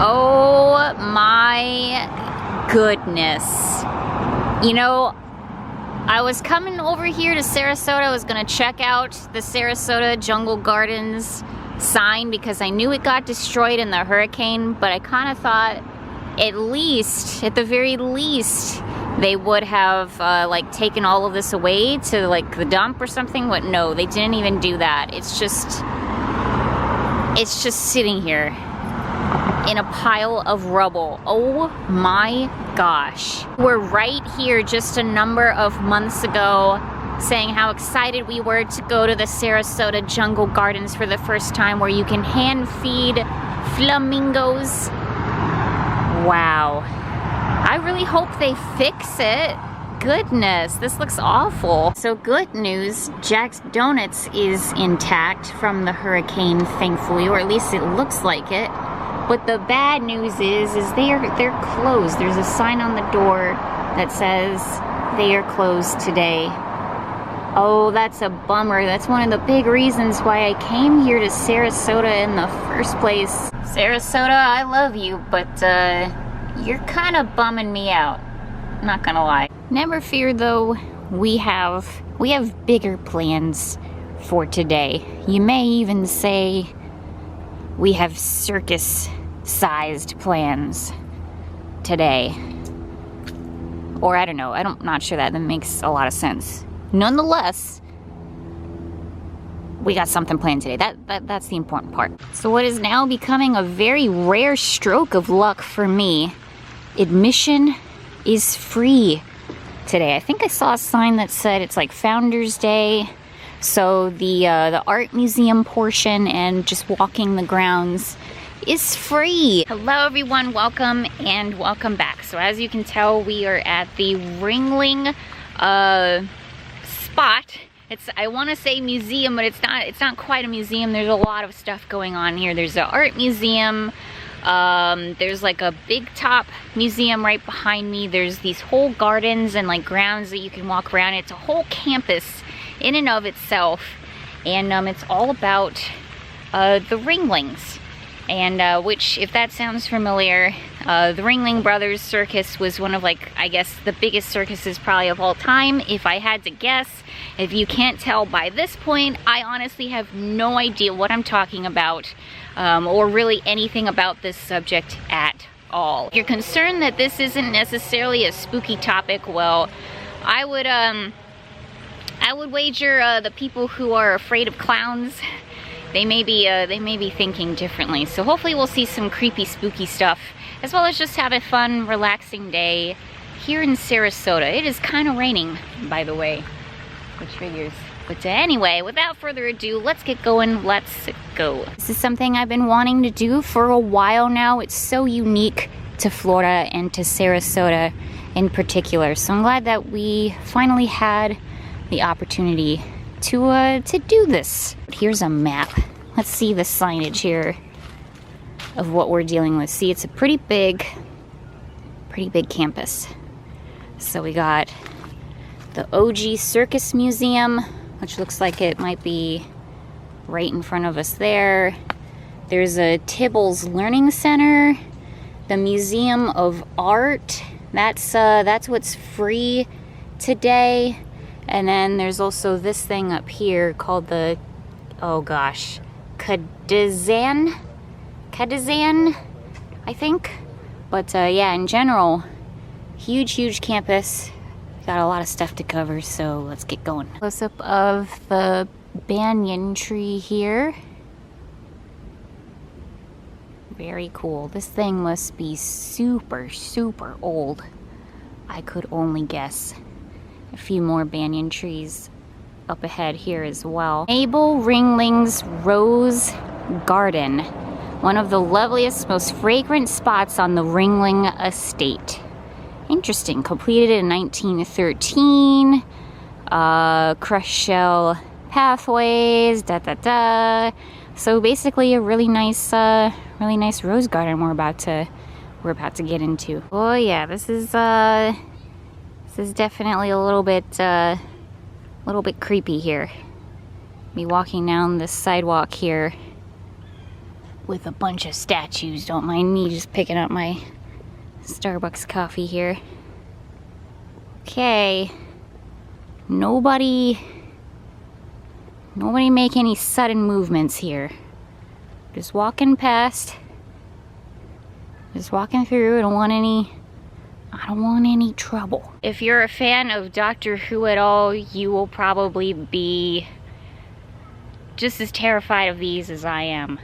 Oh my goodness. You know, I was coming over here to Sarasota. I was gonna check out the Sarasota Jungle Gardens sign because I knew it got destroyed in the hurricane, but I kind of thought at the very least, they would have like taken all of this away to like the dump or something, but no, they didn't even do that. It's just sitting here in a pile of rubble. Oh my gosh. We're right here just a number of months ago saying how excited we were to go to the Sarasota Jungle Gardens for the first time, where you can hand feed flamingos. Wow. I really hope they fix it. Goodness, this looks awful. So good news, Jack's Donuts is intact from the hurricane, thankfully, or at least it looks like it. But the bad news is they're closed. There's a sign on the door that says they are closed today. Oh, that's a bummer. That's one of the big reasons why I came here to Sarasota in the first place. Sarasota, I love you, but you're kind of bumming me out. Not gonna lie. Never fear though, we have bigger plans for today. You may even say we have circus-sized plans today. Or I don't know, I'm not sure that makes a lot of sense. Nonetheless, we got something planned today. That's the important part. So what is now becoming a very rare stroke of luck for me, admission is free today. I think I saw a sign that said it's like Founders Day. So the art museum portion and just walking the grounds is free. Hello everyone, welcome and welcome back. So as you can tell, we are at the Ringling spot. I want to say museum, but it's not quite a museum. There's a lot of stuff going on here. There's an art museum. There's like a big top museum right behind me. There's these whole gardens and like grounds that you can walk around. It's a whole campus in and of itself, and it's all about the Ringlings, and which, if that sounds familiar, the Ringling Brothers Circus was one of, like, I guess the biggest circuses probably of all time, if I had to guess. If you can't tell by this point, I honestly have no idea what I'm talking about, or really anything about this subject at all. If you're concerned that this isn't necessarily a spooky topic, well, I would wager the people who are afraid of clowns, they may be thinking differently. So hopefully we'll see some creepy, spooky stuff, as well as just have a fun, relaxing day here in Sarasota. It is kind of raining, by the way, which figures. But anyway, without further ado, let's get going. Let's go. This is something I've been wanting to do for a while now. It's so unique to Florida and to Sarasota in particular. So I'm glad that we finally had the opportunity to do this. Here's a map. Let's see the signage here of what we're dealing with. See, it's a pretty big campus. So we got the OG Circus Museum, which looks like it might be right in front of us there. There's a Tibbals Learning Center, the Museum of Art. That's what's free today. And then there's also this thing up here called the, oh gosh, Kadizan, I think. But yeah, in general, huge campus. Got a lot of stuff to cover, so let's get going. Close-up of the Banyan Tree here. Very cool. This thing must be super old. I could only guess. A few more banyan trees up ahead here as well. Mabel Ringling's Rose Garden. One of the loveliest, most fragrant spots on the Ringling estate. Interesting. Completed in 1913. Crushed shell pathways. So basically a really nice rose garden we're about to get into. Oh yeah, this is definitely a little bit creepy here. Be walking down this sidewalk here with a bunch of statues. Don't mind me just picking up my Starbucks coffee here. Okay. Nobody make any sudden movements here. Just walking past. Just walking through. I don't want any trouble. If you're a fan of Doctor Who at all, you will probably be just as terrified of these as I am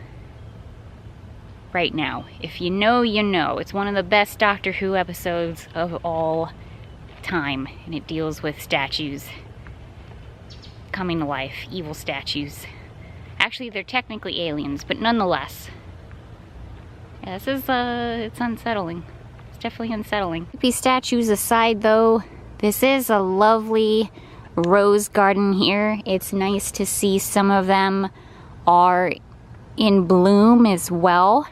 right now. If you know, you know. It's one of the best Doctor Who episodes of all time, and it deals with statues coming to life, evil statues. Actually, they're technically aliens, but nonetheless. Yeah, this is, it's unsettling. It's definitely unsettling. Creepy statues aside, though, this is a lovely rose garden here. It's nice to see some of them are in bloom as well.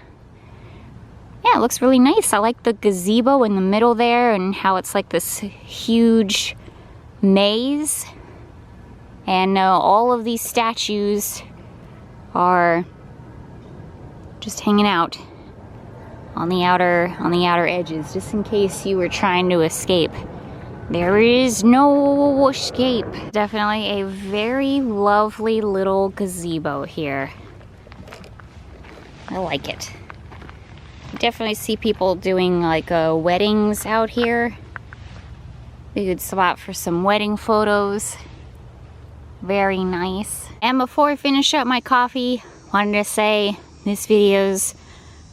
Yeah, it looks really nice. I like the gazebo in the middle there and how it's like this huge maze. And all of these statues are just hanging out on the outer edges, just in case you were trying to escape. There is no escape. Definitely a very lovely little gazebo here. I like it. Definitely see people doing like weddings out here. A good spot for some wedding photos. Very nice. And before I finish up my coffee, wanted to say this video's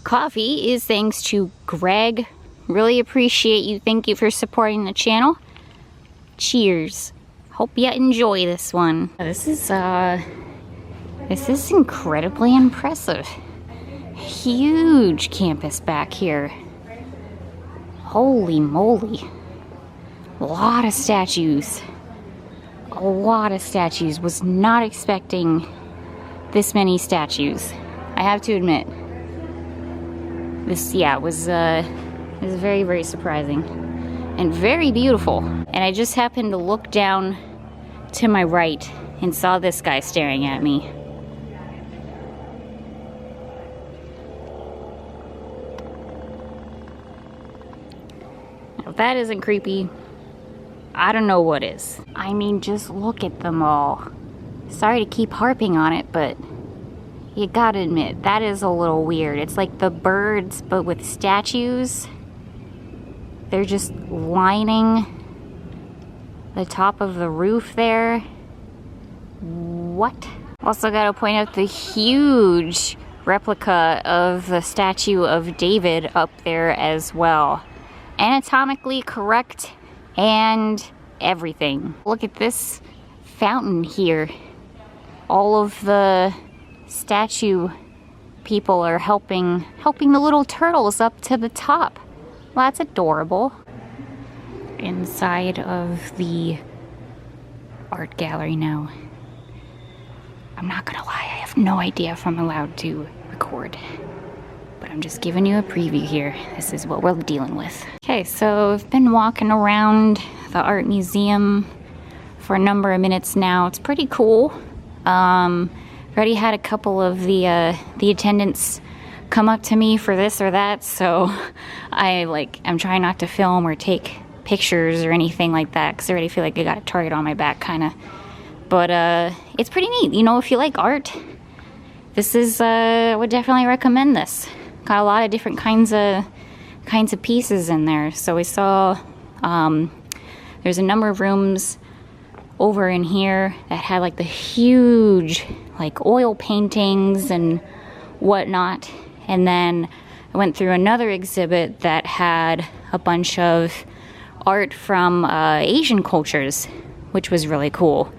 coffee is thanks to Greg. Really appreciate you. Thank you for supporting the channel. Cheers. Hope you enjoy this one. This is incredibly impressive. Huge campus back here. Holy moly. A lot of statues. A lot of statues. Was not expecting this many statues. I have to admit. This, yeah, was very, very surprising. And very beautiful. And I just happened to look down to my right and saw this guy staring at me. If that isn't creepy, I don't know what is. I mean, just look at them all. Sorry to keep harping on it, but you gotta admit, that is a little weird. It's like the birds, but with statues. They're just lining the top of the roof there. What? Also gotta point out the huge replica of the statue of David up there as well. Anatomically correct and everything. Look at this fountain here. All of the statue people are helping the little turtles up to the top. Well, that's adorable. Inside of the art gallery now. I'm not gonna lie, I have no idea if I'm allowed to record. But I'm just giving you a preview here. This is what we're dealing with. Okay, so I've been walking around the art museum for a number of minutes now. It's pretty cool. Already had a couple of the attendants come up to me for this or that, so I'm trying not to film or take pictures or anything like that because I already feel like I got a target on my back, kind of. But it's pretty neat. You know, if you like art, this is I would definitely recommend this. Got a lot of different kinds of pieces in there. So we saw there's a number of rooms over in here that had like the huge like oil paintings and whatnot. And then I went through another exhibit that had a bunch of art from Asian cultures, which was really cool.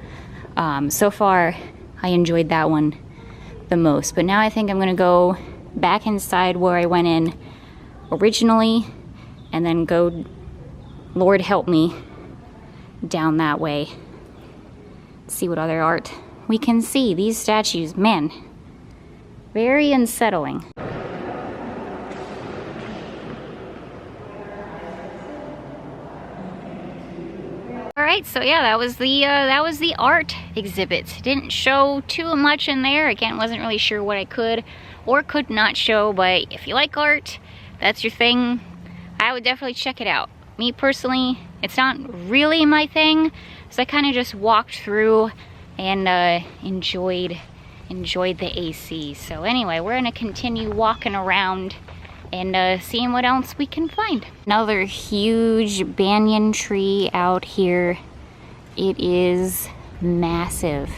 So far, I enjoyed that one the most. But now I think I'm gonna go back inside where I went in originally and then go, Lord help me, down that way. See what other art we can see. These statues, man, very unsettling. right, so yeah, that was the art exhibit. Didn't show too much in there. Again, wasn't really sure what I could or could not show, but if you like art, that's your thing, I would definitely check it out. Me personally, it's not really my thing, so I kind of just walked through and enjoyed the AC. So anyway, we're gonna continue walking around and seeing what else we can find. Another huge banyan tree out here. It is massive.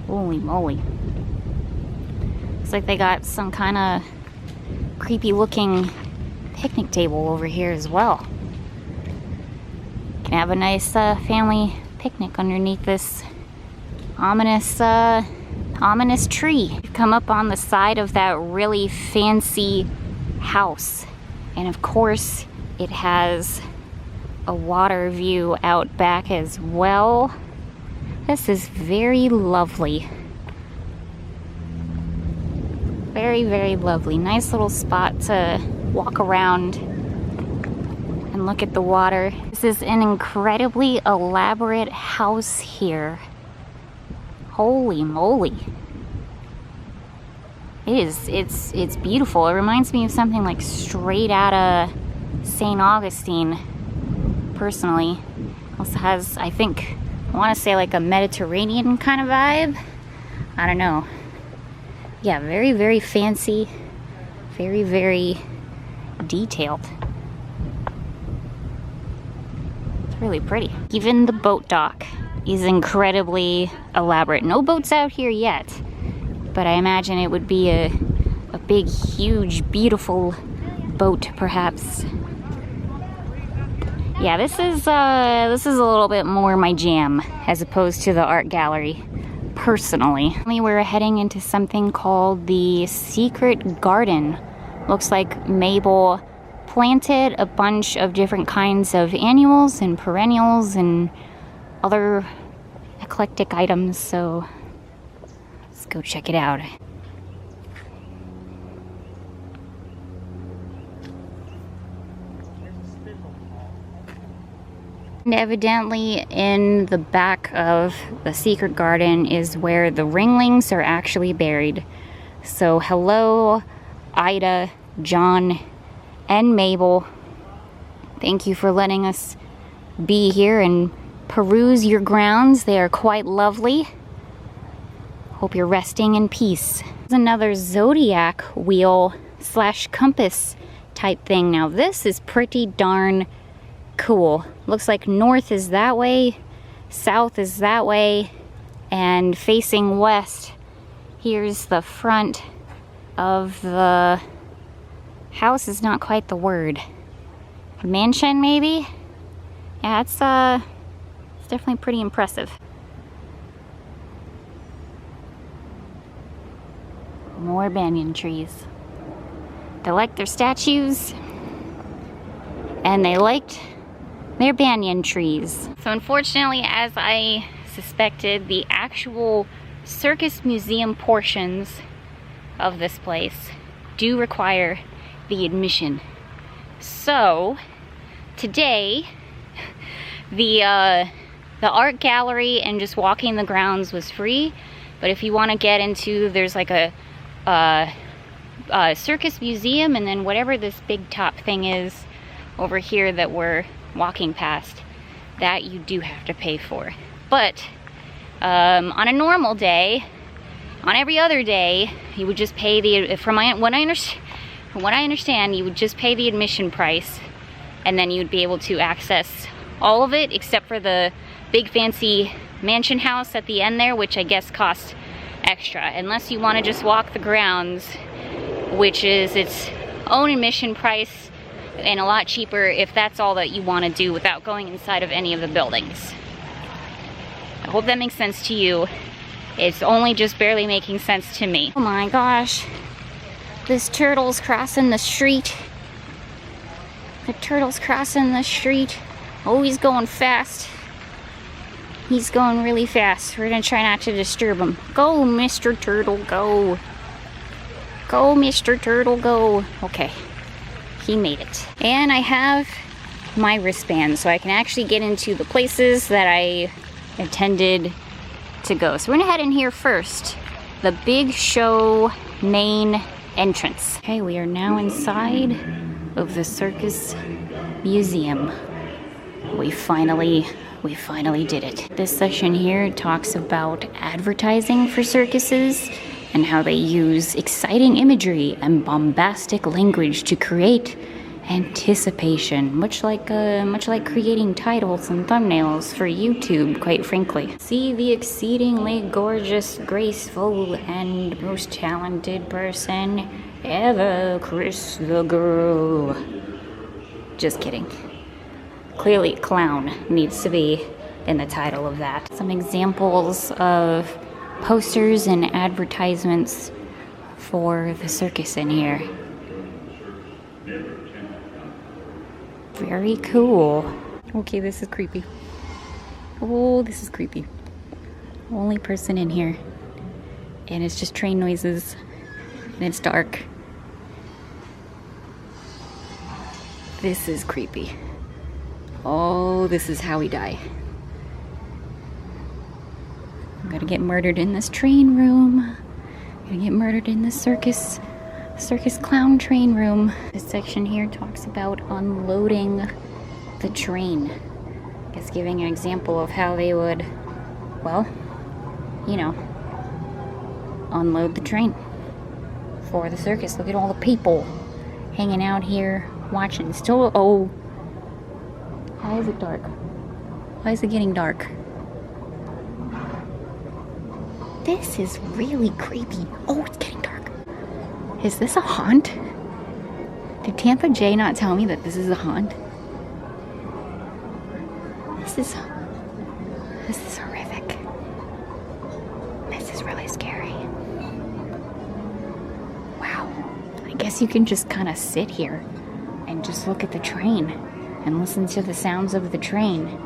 Holy moly. Looks like they got some kind of creepy looking picnic table over here as well. Can have a nice family picnic underneath this ominous tree. We've come up on the side of that really fancy house, and of course it has a water view out back as well. This is very lovely. Very, very lovely. Nice little spot to walk around and look at the water. This is an incredibly elaborate house here. Holy moly. It's beautiful. It reminds me of something like straight out of St. Augustine, personally. Also has, I think, I want to say like a Mediterranean kind of vibe. I don't know. Yeah, very, very fancy. Very, very detailed. It's really pretty. Even the boat dock is incredibly elaborate. No boats out here yet, but I imagine it would be a big, huge, beautiful boat, perhaps. Yeah, this is a little bit more my jam as opposed to the art gallery, personally. We're heading into something called the Secret Garden. Looks like Mabel planted a bunch of different kinds of annuals and perennials and other eclectic items, so let's go check it out. And evidently in the back of the secret garden is where the Ringlings are actually buried. So hello, Ida, John, and Mabel. Thank you for letting us be here and peruse your grounds. They are quite lovely. Hope you're resting in peace. There's another zodiac wheel / compass type thing. Now this is pretty darn cool. Looks like north is that way, south is that way, and facing west, here's the front of the house. Is not quite the word. Mansion, maybe? Yeah, it's definitely pretty impressive. More banyan trees. They liked their statues, and they liked their banyan trees. So unfortunately, as I suspected, the actual Circus Museum portions of this place do require the admission. So today, the art gallery and just walking the grounds was free, but if you want to get into, there's like a Circus Museum, and then whatever this big top thing is over here that we're walking past, that you do have to pay for. But on a normal day, on every other day, you would just pay the, from what I understand, you would just pay the admission price, and then you'd be able to access all of it except for the big fancy mansion house at the end there, which I guess costs extra, unless you want to just walk the grounds, which is its own admission price and a lot cheaper if that's all that you want to do without going inside of any of the buildings. I hope that makes sense to you. It's only just barely making sense to me. Oh my gosh, this turtle's crossing the street. The turtle's crossing the street. Oh, he's going fast. He's going really fast. We're gonna try not to disturb him. Go, Mr. Turtle, go. Go, Mr. Turtle, go. Okay, he made it. And I have my wristband so I can actually get into the places that I intended to go. So we're gonna head in here first. The Big Show main entrance. Okay, we are now inside of the Circus Museum. We finally did it. This section here talks about advertising for circuses and how they use exciting imagery and bombastic language to create anticipation, much like creating titles and thumbnails for YouTube, quite frankly. See the exceedingly gorgeous, graceful, and most talented person ever, Cris the girl. Just kidding. Clearly, clown needs to be in the title of that. Some examples of posters and advertisements for the circus in here. Very cool. Okay, this is creepy. Oh, this is creepy. Only person in here. And it's just train noises. And it's dark. This is creepy. Oh, this is how we die. I'm gonna get murdered in this train room. I'm gonna get murdered in this circus clown train room. This section here talks about unloading the train. I guess giving an example of how they would, well, you know, unload the train for the circus. Look at all the people hanging out here watching. Still, oh, why is it dark? Why is it getting dark? This is really creepy. Oh, it's getting dark. Is this a haunt? Did Tampa J not tell me that this is a haunt? This is horrific. This is really scary. Wow. I guess you can just kind of sit here and just look at the train and listen to the sounds of the train.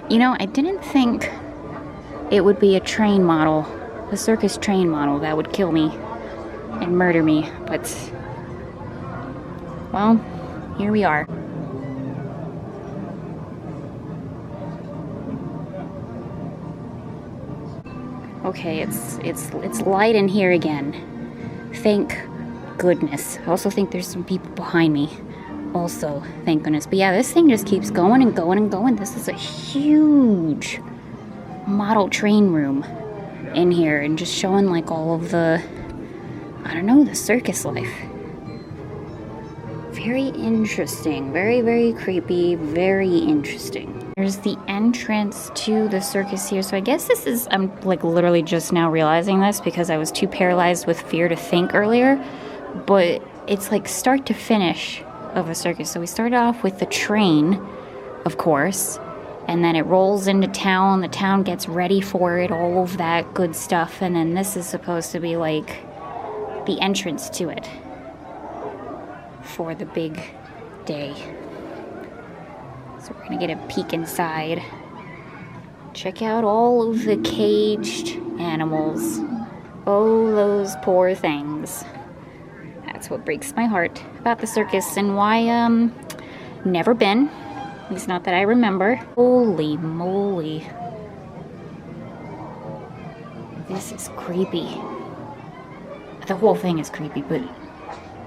You know, I didn't think it would be a train model, a circus train model that would kill me and murder me, but, well, here we are. Okay, it's light in here again. Thank goodness. I also think there's some people behind me. Also, thank goodness. But yeah, this thing just keeps going and going and going. This is a huge model train room in here and just showing like all of the, I don't know, the circus life. Very interesting. Very, very creepy. Very interesting. There's the entrance to the circus here. So I guess this is, I'm like literally just now realizing this because I was too paralyzed with fear to think earlier. But it's like start to finish of a circus. So we started off with the train, of course, and then it rolls into town. The town gets ready for it, all of that good stuff. And then this is supposed to be like the entrance to it for the big day. So we're gonna get a peek inside. Check out all of the caged animals. Oh, those poor things. That's what breaks my heart about the circus and why, never been. At least not that I remember. Holy moly. This is creepy. The whole thing is creepy, but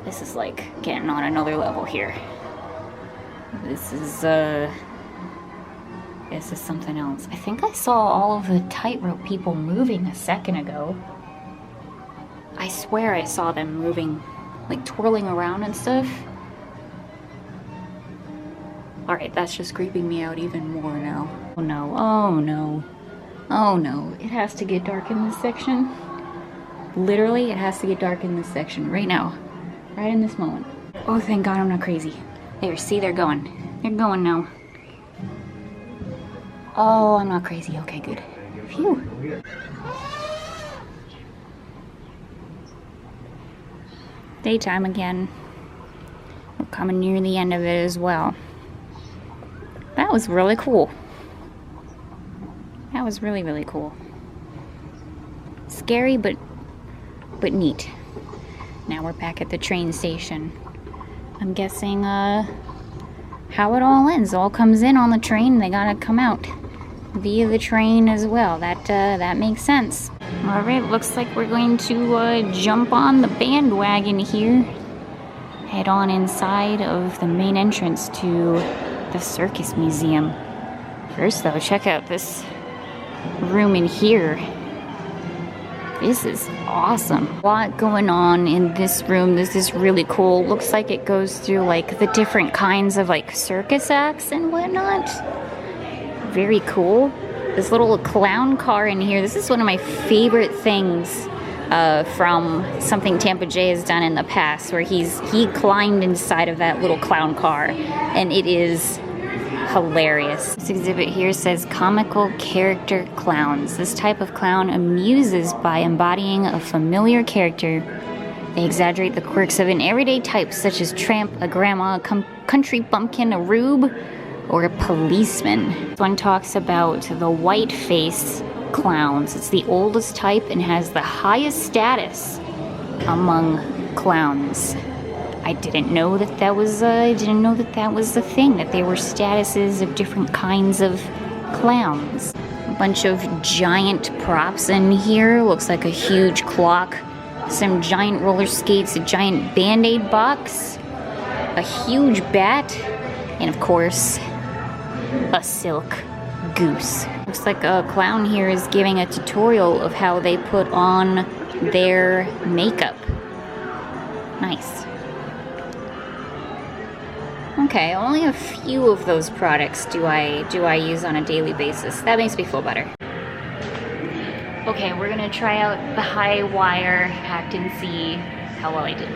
this is like getting on another level here. This is something else. I think I saw all of the tightrope people moving a second ago. I swear I saw them moving, like twirling around and stuff. Alright, that's just creeping me out even more now. Oh no, oh no, oh no. It has to get dark in this section. Literally, it has to get dark in this section right now. Right in this moment. Oh, thank God I'm not crazy. There, see, they're going. They're going now. Oh, I'm not crazy. Okay, good. Phew. Daytime again. We're coming near the end of it as well. That was really cool. That was really, really cool. Scary, but but neat. Now we're back at the train station. I'm guessing how it all ends. All comes in on the train, they gotta come out via the train as well. That makes sense. All right, looks like we're going to jump on the bandwagon here. Head on inside of the main entrance to the Circus Museum. First though, check out this room in here. This is awesome. A lot going on in this room. This is really cool. Looks like it goes through like the different kinds of like circus acts and whatnot. Very cool. This little clown car in here. This is one of my favorite things from something Tampa J has done in the past, where he climbed inside of that little clown car, and it is hilarious. This exhibit here says comical character clowns. This type of clown amuses by embodying a familiar character. They exaggerate the quirks of an everyday type, such as tramp, a grandma, a country bumpkin, a rube, or a policeman. This one talks about the white face clowns. It's the oldest type and has the highest status among clowns. I didn't know that that was the thing, that there were statuses of different kinds of clowns. A bunch of giant props in here. Looks like a huge clock, some giant roller skates, a giant Band-Aid box, a huge bat, and of course, a silk goose. Looks like a clown here is giving a tutorial of how they put on their makeup. Nice. Okay, only a few of those products do I use on a daily basis. That makes me feel better. Okay, we're gonna try out the high wire act and see how well I did.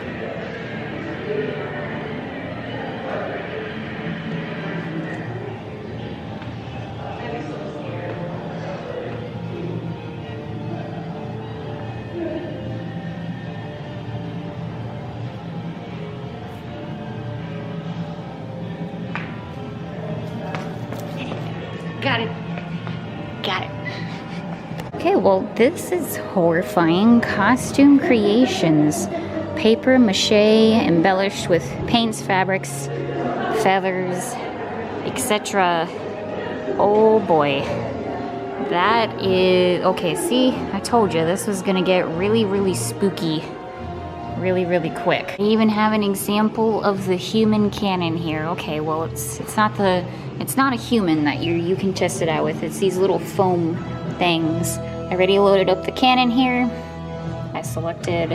Got it. Okay, well, this is horrifying. Costume creations. Paper mache embellished with paints, fabrics, feathers, etc. Oh boy. That is... Okay, see? I told you this was gonna get really, really spooky really quick. I even have an example of the human cannon here. Okay, well, it's not a human that you can test it out with. It's these little foam things. I already loaded up the cannon here. I selected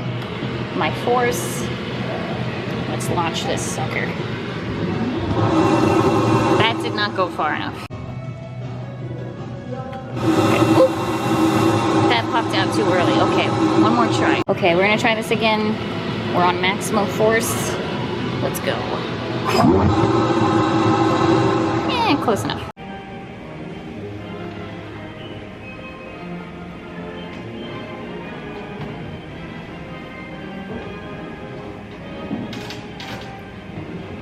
my force. Let's launch this sucker. That did not go far enough. Okay. Oop. That popped out too early. Okay, one more try. Okay, we're gonna try this again. We're on maximum force. Let's go. Yeah, close enough.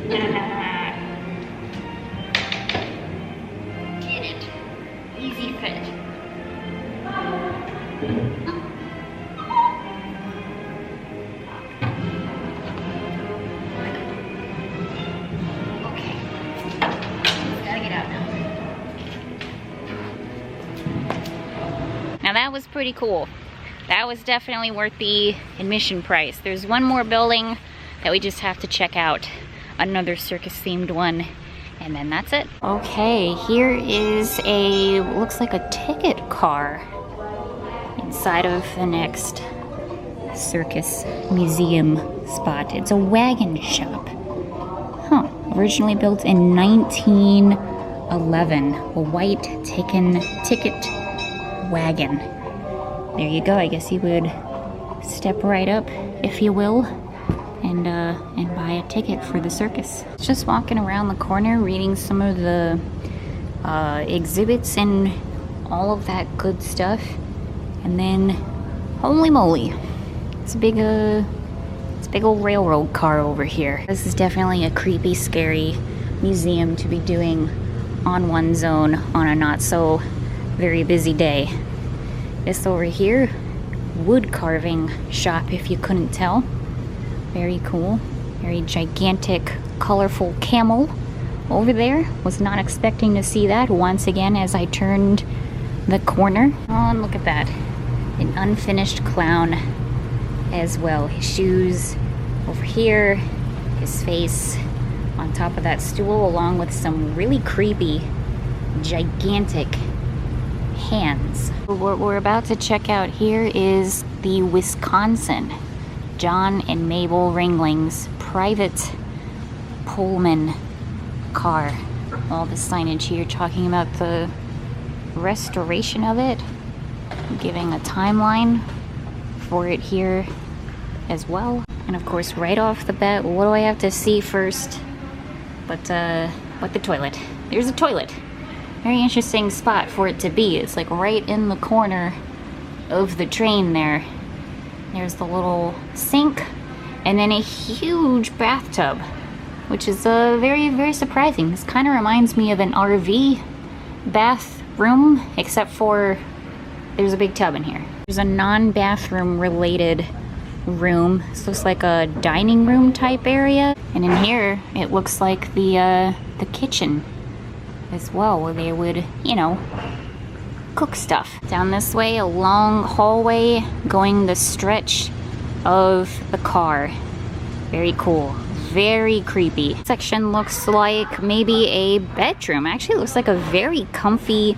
Get it. Easy fit. Now that was pretty cool. That was definitely worth the admission price. There's one more building that we just have to check out. Another circus themed one. And then that's it. Okay, here is looks like a ticket car inside of the next Circus Museum spot. It's a wagon shop. Huh, originally built in 1911. A white ticket wagon. There you go. I guess you would step right up, if you will, and buy a ticket for the circus. Just walking around the corner, reading some of the exhibits and all of that good stuff, and then, holy moly, it's a big old railroad car over here. This is definitely a creepy, scary museum to be doing on one's own on a not so very busy day. This over here, wood carving shop, if you couldn't tell. Very cool. Very gigantic, colorful camel over there. Was not expecting to see that once again as I turned the corner. Oh, and look at that. An unfinished clown as well. His shoes over here, his face on top of that stool, along with some really creepy, gigantic hands. What we're about to check out here is the Wisconsin John and Mabel Ringling's private Pullman car. All the signage here talking about the restoration of it, giving a timeline for it here as well. And of course, right off the bat, what do I have to see first but the toilet? There's a toilet. Very interesting spot for it to be. It's like right in the corner of the train there. There's the little sink and then a huge bathtub, which is very, very surprising. This kind of reminds me of an RV bathroom, except for there's a big tub in here. There's a non-bathroom related room. This looks like a dining room type area. And in here, it looks like the kitchen as well, where they would, you know, cook stuff. Down this way, a long hallway going the stretch of the car. Very cool. Very creepy. This section looks like maybe a bedroom. Actually, it looks like a very comfy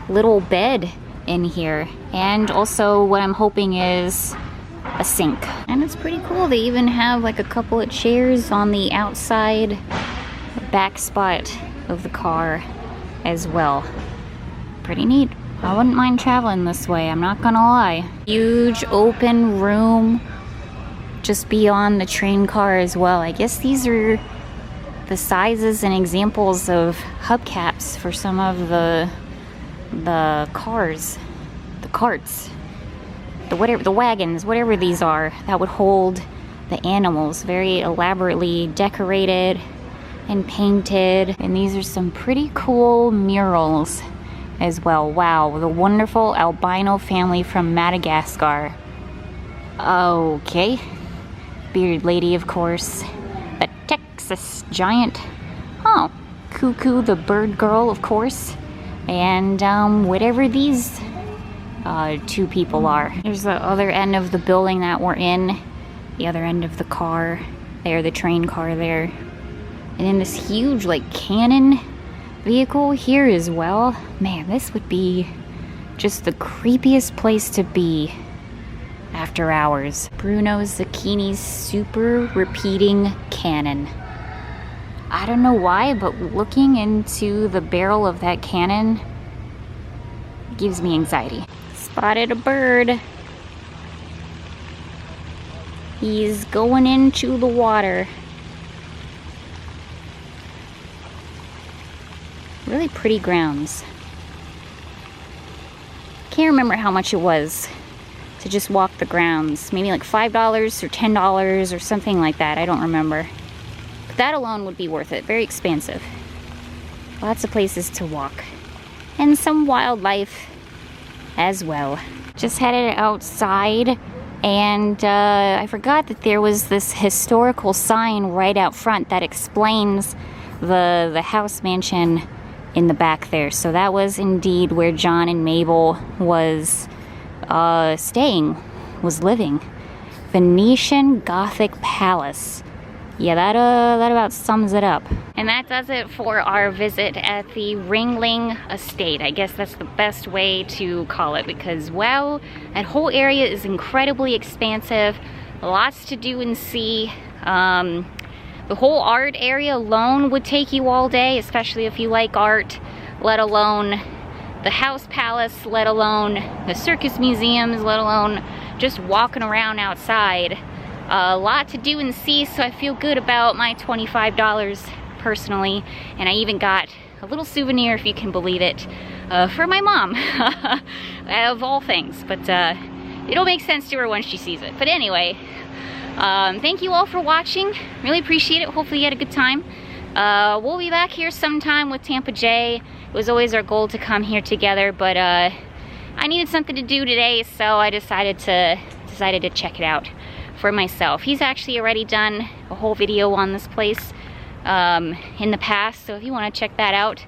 little bed in here. And also what I'm hoping is a sink. And it's pretty cool. They even have like a couple of chairs on the outside back spot of the car as well. Pretty neat. I wouldn't mind traveling this way, I'm not gonna lie. Huge open room just beyond the train car as well. I guess these are the sizes and examples of hubcaps for some of the cars, the carts, the wagons, whatever these are, that would hold the animals. Very elaborately decorated and painted. And these are some pretty cool murals as well. Wow, the wonderful albino family from Madagascar. Okay. Bearded lady, of course. The Texas giant. Oh, Cuckoo the bird girl, of course. And whatever these two people are. Here's the other end of the building that we're in. The other end of the car. There, the train car there. And then this huge, like, cannon vehicle here as well. Man, this would be just the creepiest place to be after hours. Bruno Zucchini's super repeating cannon. I don't know why, but looking into the barrel of that cannon gives me anxiety. Spotted a bird. He's going into the water. Really pretty grounds. Can't remember how much it was to just walk the grounds. Maybe like $5 or $10 or something like that. I don't remember. But that alone would be worth it. Very expansive. Lots of places to walk. And some wildlife as well. Just headed outside and I forgot that there was this historical sign right out front that explains the house mansion in the back there. So that was indeed where John and Mabel was staying, was living. Venetian Gothic Palace. Yeah, that about sums it up. And that does it for our visit at the Ringling Estate. I guess that's the best way to call it because, wow, that whole area is incredibly expansive. Lots to do and see. The whole art area alone would take you all day, especially if you like art, let alone the House Palace, let alone the Circus Museums, let alone just walking around outside. A lot to do and see, so I feel good about my $25 personally. And I even got a little souvenir, if you can believe it, for my mom, of all things. But it'll make sense to her when she sees it. But anyway, thank you all for watching. Really appreciate it. Hopefully you had a good time. We'll be back here sometime with Tampa J. It was always our goal to come here together, but I needed something to do today, so I decided to check it out for myself. He's actually already done a whole video on this place in the past, so if you want to check that out,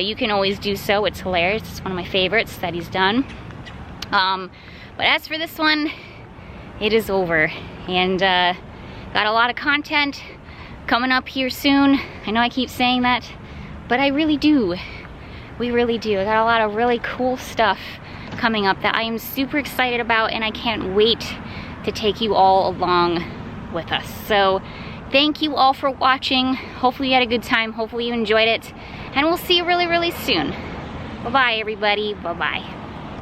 you can always do so. It's hilarious. It's one of my favorites that he's done. But as for this one, it is over, and got a lot of content coming up here soon. I know I keep saying that, but I really do. We really do. I got a lot of really cool stuff coming up that I am super excited about, and I can't wait to take you all along with us. So thank you all for watching. Hopefully you had a good time. Hopefully you enjoyed it, and we'll see you really, really soon. Bye-bye, everybody. Bye-bye.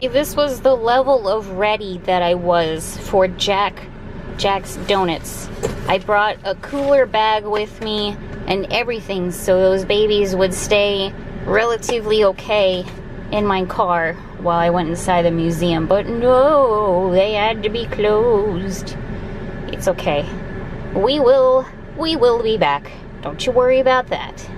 This was the level of ready that I was for Jack's Donuts. I brought a cooler bag with me and everything so those babies would stay relatively okay in my car while I went inside the museum. But no, they had to be closed. It's okay. We will be back. Don't you worry about that.